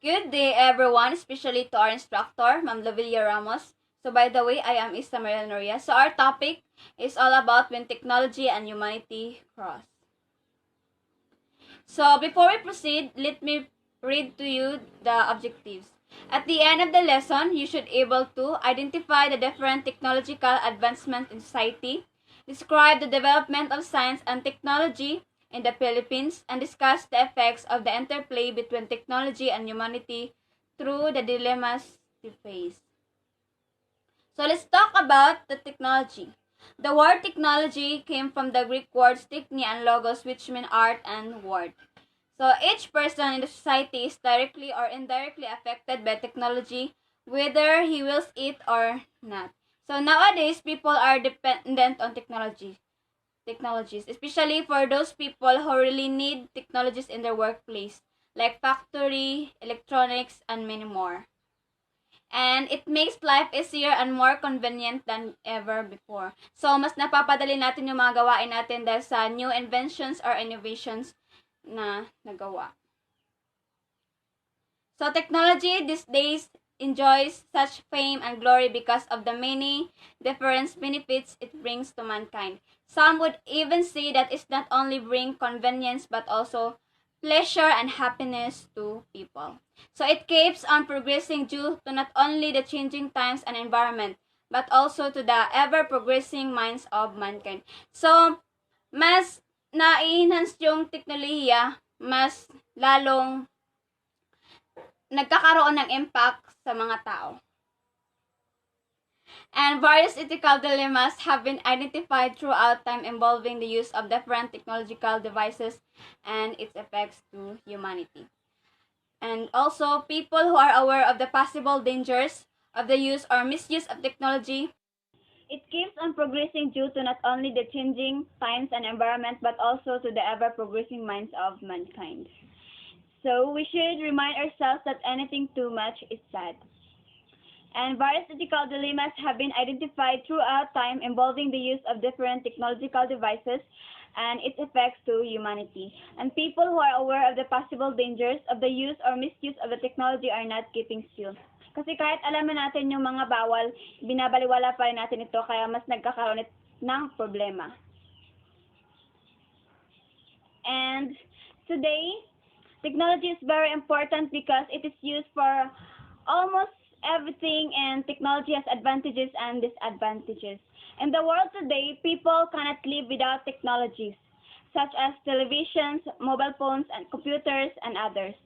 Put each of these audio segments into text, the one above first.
Good day, everyone, especially to our instructor, Ma'am Lavilla Ramos. So, by the way, I am Isa Maria Noria. So, our topic is all about when technology and humanity cross. So, before we proceed, let me read to you the objectives. At the end of the lesson, you should be able to identify the different technological advancements in society, describe the development of science and technology in the Philippines, and discuss the effects of the interplay between technology and humanity through the dilemmas we face. So let's talk about the technology. The word technology came from the Greek words techne and logos, which mean art and word. So each person in the society is directly or indirectly affected by technology, whether he wills it or not. So nowadays, people are dependent on technologies, especially for those people who really need technologies in their workplace, like factory, electronics, and many more. And it makes life easier and more convenient than ever before. So, mas napapadali natin yung mga gawain natin dahil sa new inventions or innovations na nagawa. So, technology these days enjoys such fame and glory because of the many different benefits it brings to mankind. Some would even say that it's not only bring convenience but also pleasure and happiness to people. So it keeps on progressing due to not only the changing times and environment, but also to the ever-progressing minds of mankind. So, mas na-enhance yung teknolohiya, mas lalong nagkakaroon ng impact sa mga tao. And various ethical dilemmas have been identified throughout time involving the use of different technological devices and its effects to humanity. And also, people who are aware of the possible dangers of the use or misuse of technology. It keeps on progressing due to not only the changing times and environment, but also to the ever-progressing minds of mankind. So, we should remind ourselves that anything too much is bad. And various ethical dilemmas have been identified throughout time involving the use of different technological devices and its effects to humanity. And people who are aware of the possible dangers of the use or misuse of the technology are not keeping still. Kasi kahit alam na natin yung mga bawal, binabaliwala pa rin natin ito kaya mas nagkakaroon ng problema. And today, technology is very important because it is used for almost everything, and technology has advantages and disadvantages. In the world today, people cannot live without technologies, such as televisions, mobile phones, and computers, and others.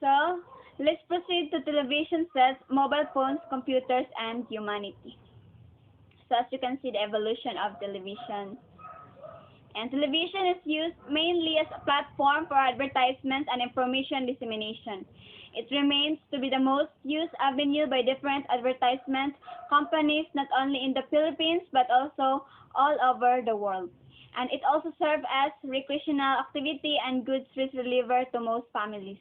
So, let's proceed to television sets, mobile phones, computers, and humanity. So, as you can see, the evolution of television. And television is used mainly as a platform for advertisements and information dissemination. It remains to be the most used avenue by different advertisement companies not only in the Philippines but also all over the world. And it also serves as recreational activity and good stress reliever to most families.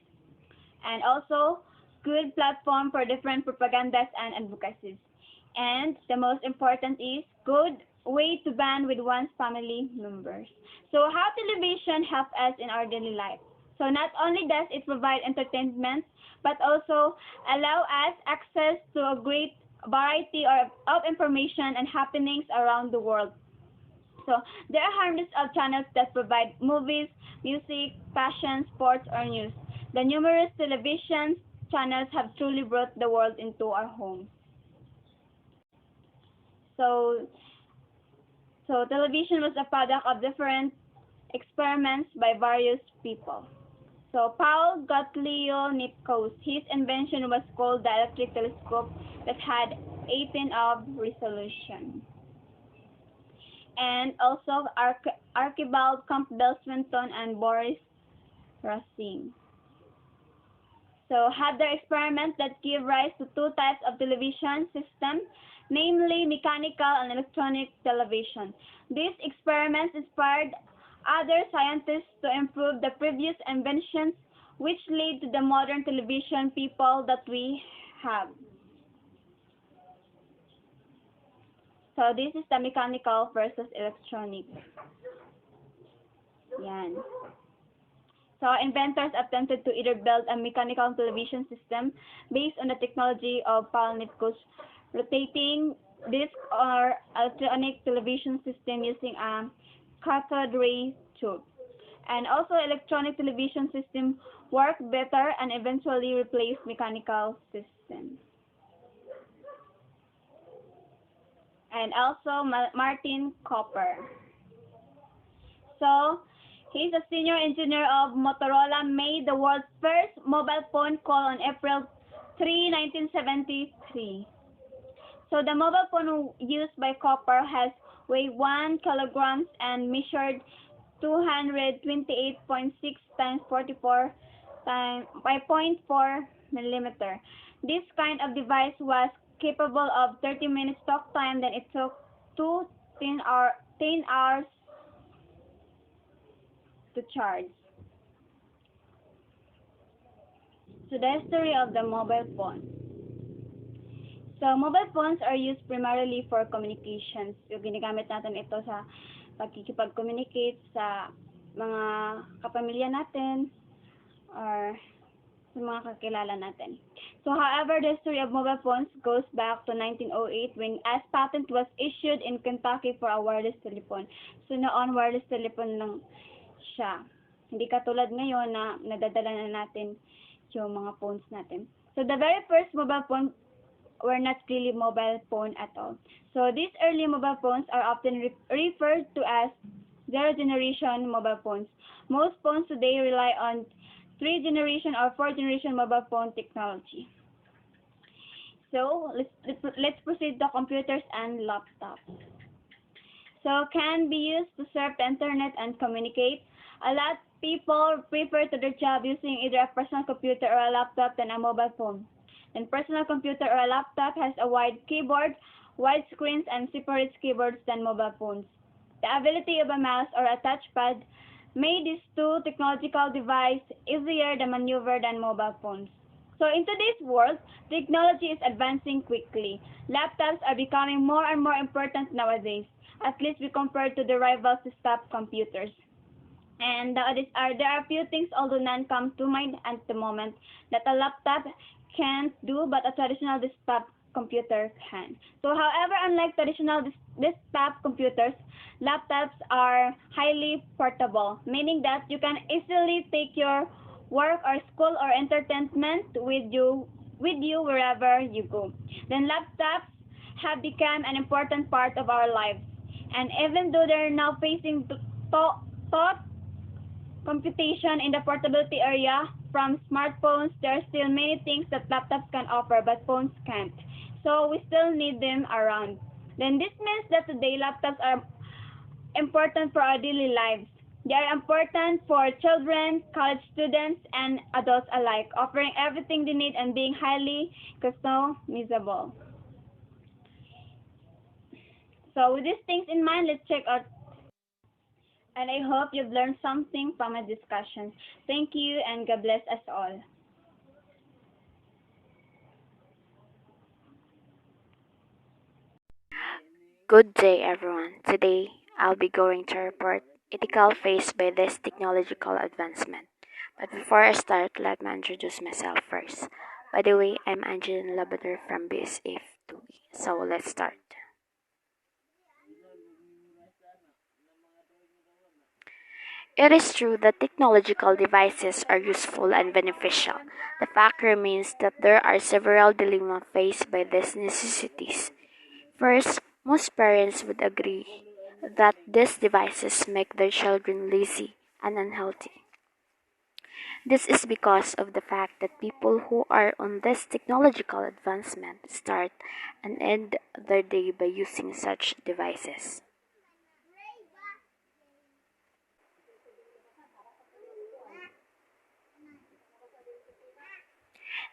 And also good platform for different propagandas and advocacies. And the most important is good way to bond with one's family members. So how television helps us in our daily life? So not only does it provide entertainment, but also allow us access to a great variety of information and happenings around the world. So there are hundreds of channels that provide movies, music, fashion, sports, or news. The numerous television channels have truly brought the world into our homes. So television was a product of different experiments by various people. So Paul Gottlieb Nipkow, his invention was called the electric telescope that had 18 of resolution. And also Archibald Campbell Swinton and Boris Racine. So had their experiment that gave rise to two types of television system, namely mechanical and electronic television. These experiments inspired other scientists to improve the previous inventions, which lead to the modern television people that we have. So this is the mechanical versus electronic. Yan. So inventors attempted to either build a mechanical television system based on the technology of Palnitko's rotating disc or electronic television system using a cathode ray tube. And also electronic television system worked better and eventually replaced mechanical systems. And also Martin Cooper. So, he's a senior engineer of Motorola, made the world's first mobile phone call on April 3, 1973. So, the mobile phone used by Cooper has weighed 1 kilograms and measured 228.6 times 44 times by 0.4 millimeter. This kind of device was capable of 30 minutes talk time, then it took 10 hours to charge. So the history of the mobile phone. So mobile phones are used primarily for communications. So ginagamit natin ito sa pagkikipag-communicate sa mga kapamilya natin or sa mga kakilala natin. So however, the history of mobile phones goes back to 1908 when as patent was issued in Kentucky for a wireless telephone. So noon, wireless telephone lang siya. Hindi katulad ngayon na nadadala na natin yung mga phones natin. So the very first mobile phone were not really mobile phone at all. So these early mobile phones are often referred to as zero generation mobile phones. Most phones today rely on 3 generation or 4 generation mobile phone technology. So let's proceed to computers and laptops. So can be used to surf the internet and communicate. A lot of people prefer to their job using either a personal computer or a laptop than a mobile phone. An personal computer or a laptop has a wide keyboard, wide screens, and separate keyboards than mobile phones. The ability of a mouse or a touchpad made these two technological devices easier to maneuver than mobile phones. So in today's world, technology is advancing quickly. Laptops are becoming more and more important nowadays, at least we compare to the rival desktop computers. And there are few things, although none come to mind at the moment, that a laptop can't do, but a traditional desktop computer can. So however, unlike traditional desktop computers, laptops are highly portable, meaning that you can easily take your work or school or entertainment with you wherever you go. Then laptops have become an important part of our lives. And even though they're now facing thought computation in the portability area from smartphones, there are still many things that laptops can offer but phones can't. So we still need them around. Then this means that today laptops are important for our daily lives. They are important for children, college students, and adults alike, offering everything they need and being highly customizable. So with these things in mind, let's check out. And I hope you've learned something from our discussion. Thank you and God bless us all. Good day, everyone. Today, I'll be going to report ethical faced by this technological advancement. But before I start, let me introduce myself first. By the way, I'm Angeline Labrador from BSF 2. So let's start. It is true that technological devices are useful and beneficial. The fact remains that there are several dilemmas faced by these necessities. First, most parents would agree that these devices make their children lazy and unhealthy. This is because of the fact that people who are on this technological advancement start and end their day by using such devices.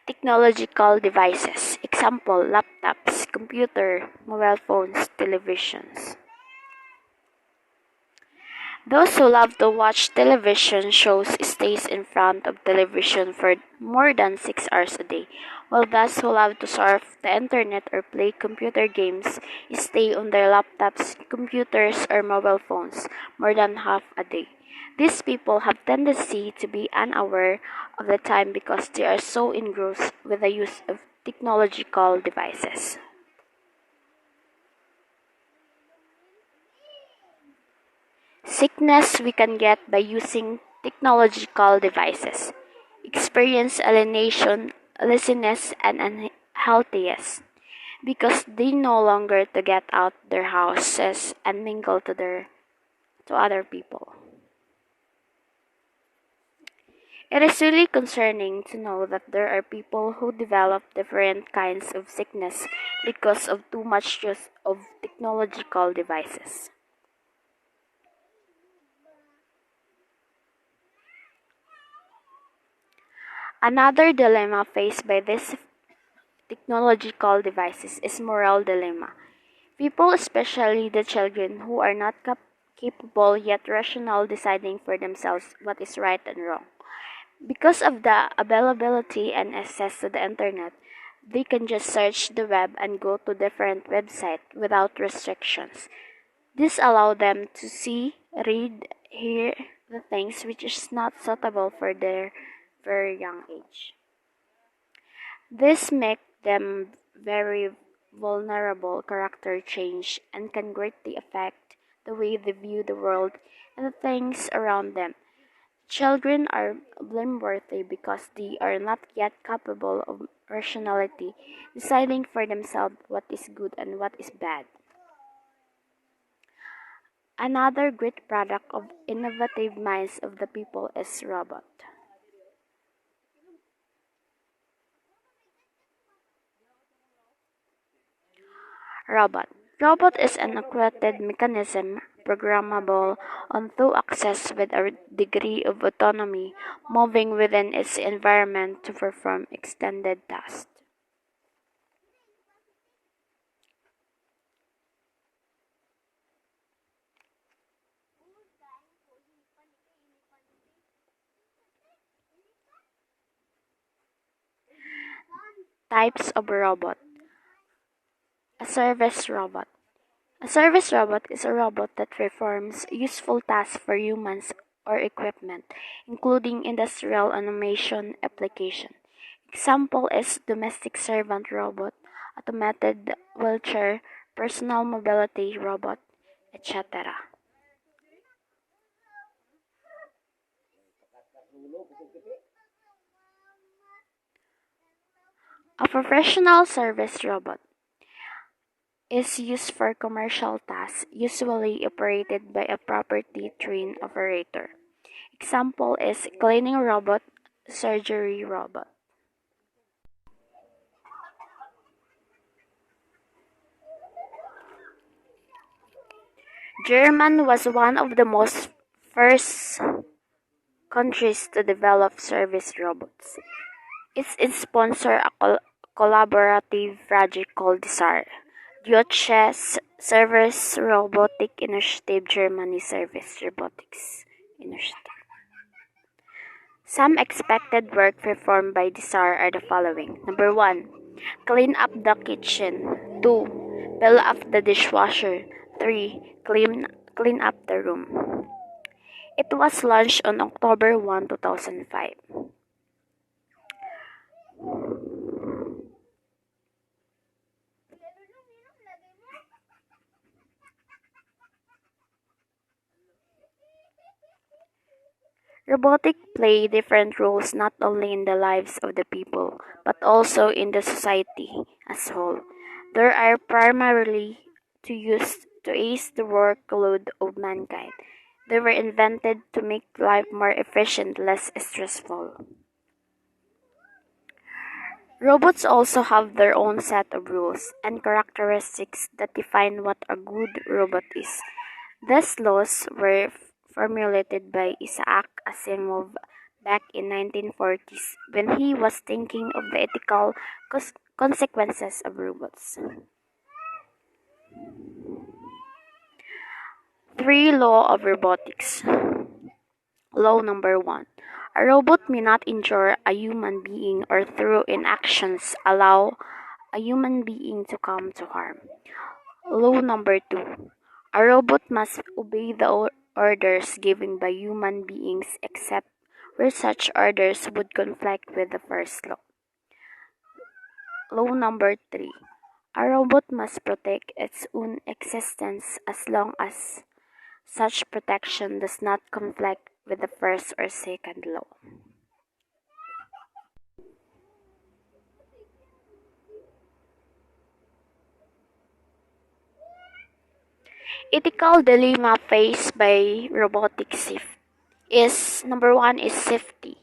Technological devices, example laptops, computer, mobile phones, televisions. Those who love to watch television shows stays in front of television for more than 6 hours a day, while those who love to surf the internet or play computer games stay on their laptops, computers, or mobile phones more than half a day. These people have tendency to be unaware of the time because they are so engrossed with the use of technological devices. Sickness we can get by using technological devices. Experience alienation, laziness, and unhealthiness because they no longer to get out their houses and mingle to other people. It is really concerning to know that there are people who develop different kinds of sickness because of too much use of technological devices. Another dilemma faced by these technological devices is moral dilemma. People, especially the children who are not capable yet rational deciding for themselves what is right and wrong. Because of the availability and access to the internet, they can just search the web and go to different websites without restrictions. This allows them to see, read, hear the things which is not suitable for their very young age. This makes them very vulnerable character change and can greatly affect the way they view the world and the things around them. Children are blameworthy because they are not yet capable of rationality, deciding for themselves what is good and what is bad. Another great product of innovative minds of the people is robot. Robot. Robot is an accurate mechanism programmable on to access with a degree of autonomy, moving within its environment to perform extended tasks. Types of robot. A service robot. A service robot is a robot that performs useful tasks for humans or equipment, including industrial automation application. Example is domestic servant robot, automated wheelchair, personal mobility robot, etc. A professional service robot is used for commercial tasks, usually operated by a properly trained operator. Example is cleaning robot, surgery robot. Germany was one of the most first countries to develop service robots. It sponsored a collaborative project called DSAR, Deutsche Service Robotic Initiative Germany Service Robotics Initiative. Some expected work performed by DSAR are the following. Number 1. Clean up the kitchen. 2. Fill up the dishwasher. 3. Clean up the room. It was launched on October 1, 2005. Robotics play different roles not only in the lives of the people, but also in the society as a whole. They are primarily to ease the workload of mankind. They were invented to make life more efficient, less stressful. Robots also have their own set of rules and characteristics that define what a good robot is. These laws were formulated by Isaac Asimov back in 1940s when he was thinking of the ethical consequences of robots. 3 Law of Robotics. Law number 1. A robot may not injure a human being or through inactions allow a human being to come to harm. Law number 2. A robot must obey the orders given by human beings except where such orders would conflict with the first law. Law number 3. A robot must protect its own existence as long as such protection does not conflict with the first or second law. Ethical dilemma faced by robotics is number 1 is safety.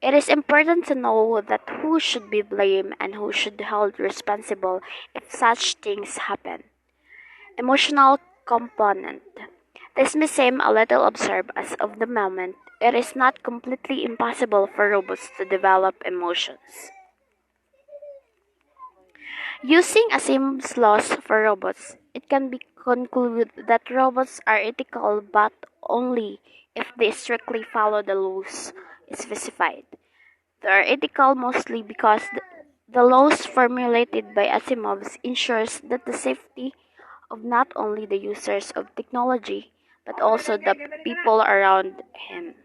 It is important to know that who should be blamed and who should be held responsible if such things happen. Emotional component. This may seem a little absurd as of the moment it is not completely impossible for robots to develop emotions. Using a Asimov's laws for robots, it can be concluded that robots are ethical but only if they strictly follow the laws specified. They are ethical mostly because the laws formulated by Asimov's ensures that the safety of not only the users of technology but also the people around him.